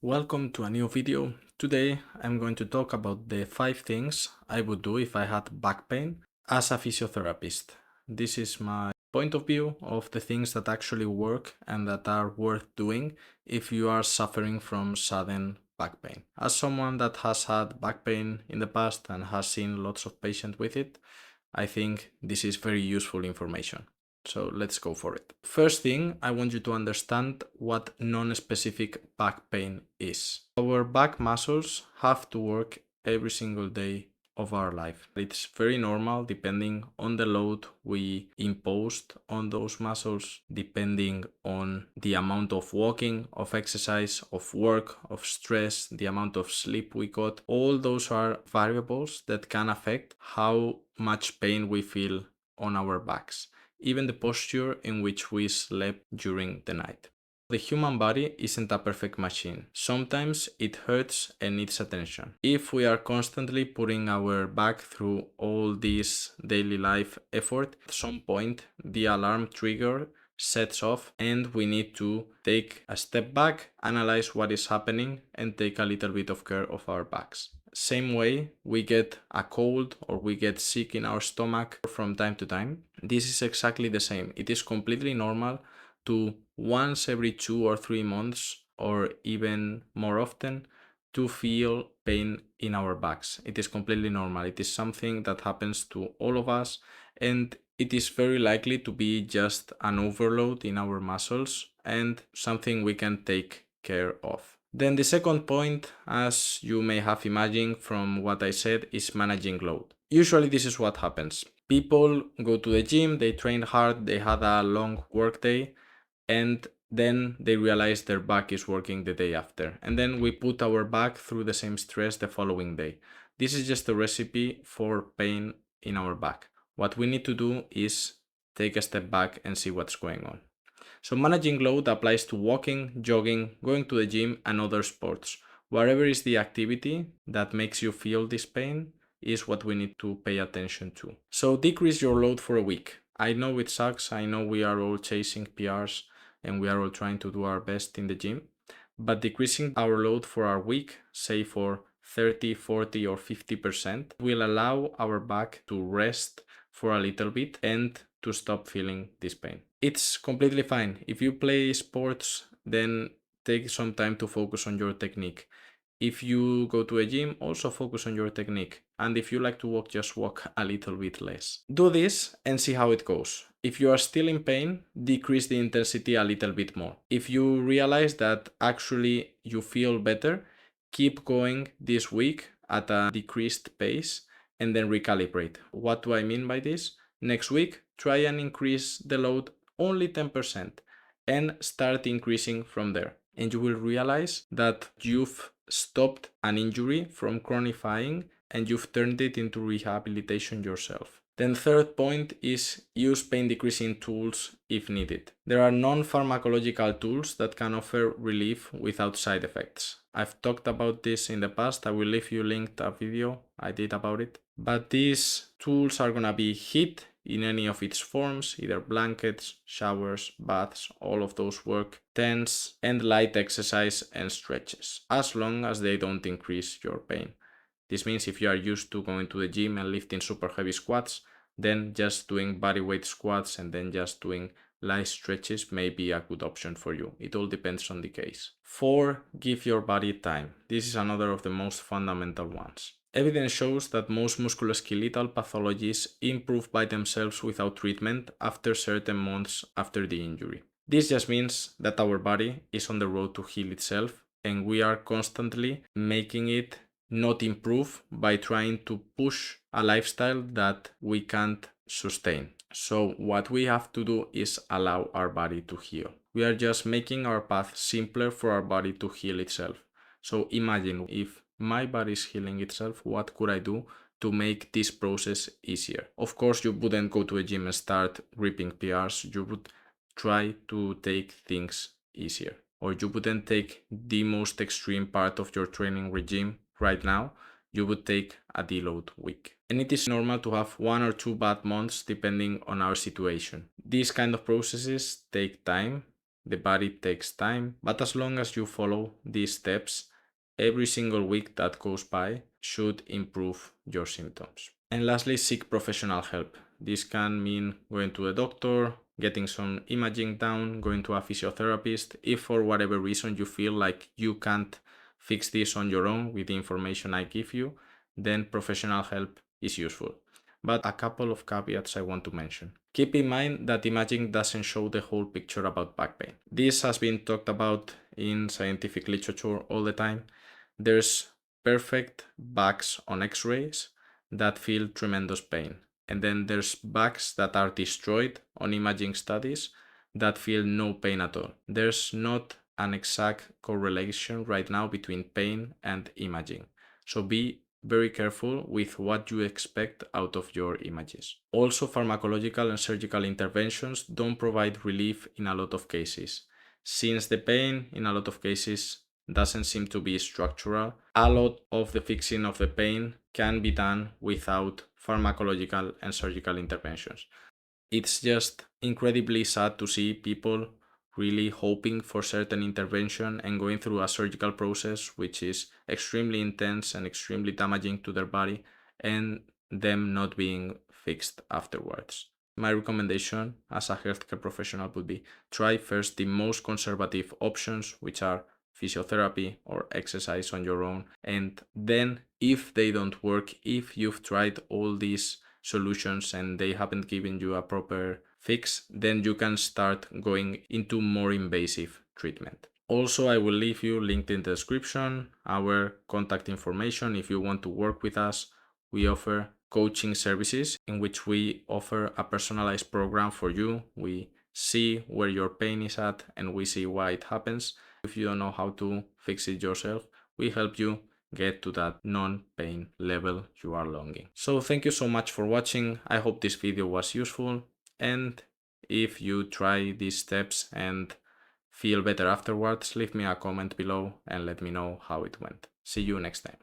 Welcome to a new video. Today I'm going to talk about the 5 things I would do if I had back pain as a physiotherapist. This is my point of view of the things that actually work and that are worth doing if you are suffering from sudden back pain. As someone that has had back pain in the past and has seen lots of patients with it, I think this is very useful information. So let's go for it. First thing, I want you to understand what non-specific back pain is. Our back muscles have to work every single day of our life. It's very normal depending on the load we imposed on those muscles, depending on the amount of walking, of exercise, of work, of stress, the amount of sleep we got. All those are variables that can affect how much pain we feel on our backs, even the posture in which we slept during the night. The human body isn't a perfect machine. Sometimes it hurts and needs attention. If we are constantly putting our back through all this daily life effort, at some point the alarm trigger sets off and we need to take a step back, analyze what is happening, and take a little bit of care of our backs. Same way we get a cold or we get sick in our stomach from time to time. This is exactly the same. It is completely normal to once every 2 or 3 months or even more often to feel pain in our backs. It is completely normal. It is something that happens to all of us, and it is very likely to be just an overload in our muscles and something we can take care of. Then the second point, as you may have imagined from what I said, is managing load. Usually this is what happens. People go to the gym, they train hard, they had a long work day, and then they realize their back is working the day after. And then we put our back through the same stress the following day. This is just a recipe for pain in our back. What we need to do is take a step back and see what's going on. So managing load applies to walking, jogging, going to the gym, and other sports. Whatever is the activity that makes you feel this pain is what we need to pay attention to. So decrease your load for a week. I know it sucks. I know we are all chasing PRs and we are all trying to do our best in the gym. But decreasing our load for our week, say for 30, 40, or 50%, will allow our back to rest for a little bit and to stop feeling this pain. It's completely fine. If you play sports, then take some time to focus on your technique. If you go to a gym, also focus on your technique. And if you like to walk, just walk a little bit less. Do this and see how it goes. If you are still in pain, decrease the intensity a little bit more. If you realize that actually you feel better, keep going this week at a decreased pace and then recalibrate. What do I mean by this? Next week, try and increase the load only 10% and start increasing from there. And you will realize that you've stopped an injury from chronifying and you've turned it into rehabilitation yourself. Then third point is use pain decreasing tools if needed. There are non-pharmacological tools that can offer relief without side effects. I've talked about this in the past. I will leave you linked a video I did about it. But these tools are gonna be heat in any of its forms, either blankets, showers, baths, all of those work, tents, and light exercise and stretches, as long as they don't increase your pain. This means if you are used to going to the gym and lifting super heavy squats, then just doing bodyweight squats and then just doing light stretches may be a good option for you. It all depends on the case. 4. Give your body time. This is another of the most fundamental ones. Evidence shows that most musculoskeletal pathologies improve by themselves without treatment after certain months after the injury. This just means that our body is on the road to heal itself and we are constantly making it not improve by trying to push a lifestyle that we can't sustain. So what we have to do is allow our body to heal. We are just making our path simpler for our body to heal itself. So imagine if my body is healing itself, what could I do to make this process easier? Of course, you wouldn't go to a gym and start ripping PRs. You would try to take things easier. Or you wouldn't take the most extreme part of your training regime right now. You would take a deload week. And it is normal to have 1 or 2 bad months depending on our situation. These kind of processes take time The body takes time, but as long as you follow these steps, every single week that goes by should improve your symptoms. And lastly, seek professional help. This can mean going to a doctor, getting some imaging done, going to a physiotherapist. If for whatever reason you feel like you can't fix this on your own with the information I give you, then professional help is useful. But a couple of caveats I want to mention. Keep in mind that imaging doesn't show the whole picture about back pain. This has been talked about in scientific literature all the time. There's perfect backs on x-rays that feel tremendous pain. And then there's backs that are destroyed on imaging studies that feel no pain at all. There's not an exact correlation right now between pain and imaging. So be very careful with what you expect out of your images. Also, pharmacological and surgical interventions don't provide relief in a lot of cases. Since the pain in a lot of cases doesn't seem to be structural, a lot of the fixing of the pain can be done without pharmacological and surgical interventions. It's just incredibly sad to see people really hoping for certain intervention and going through a surgical process which is extremely intense and extremely damaging to their body, and them not being fixed afterwards. My recommendation as a healthcare professional would be try first the most conservative options, which are physiotherapy or exercise on your own, and then if they don't work, if you've tried all these solutions and they haven't given you a proper fix, then you can start going into more invasive treatment. Also, I will leave you linked in the description our contact information if you want to work with us. We offer coaching services in which we offer a personalized program for you. We see where your pain is at and we see why it happens. If you don't know how to fix it yourself, we help you get to that non-pain level you are longing. So thank you so much for watching. I hope this video was useful, and if you try these steps and feel better afterwards, leave me a comment below and let me know how it went. See you next time.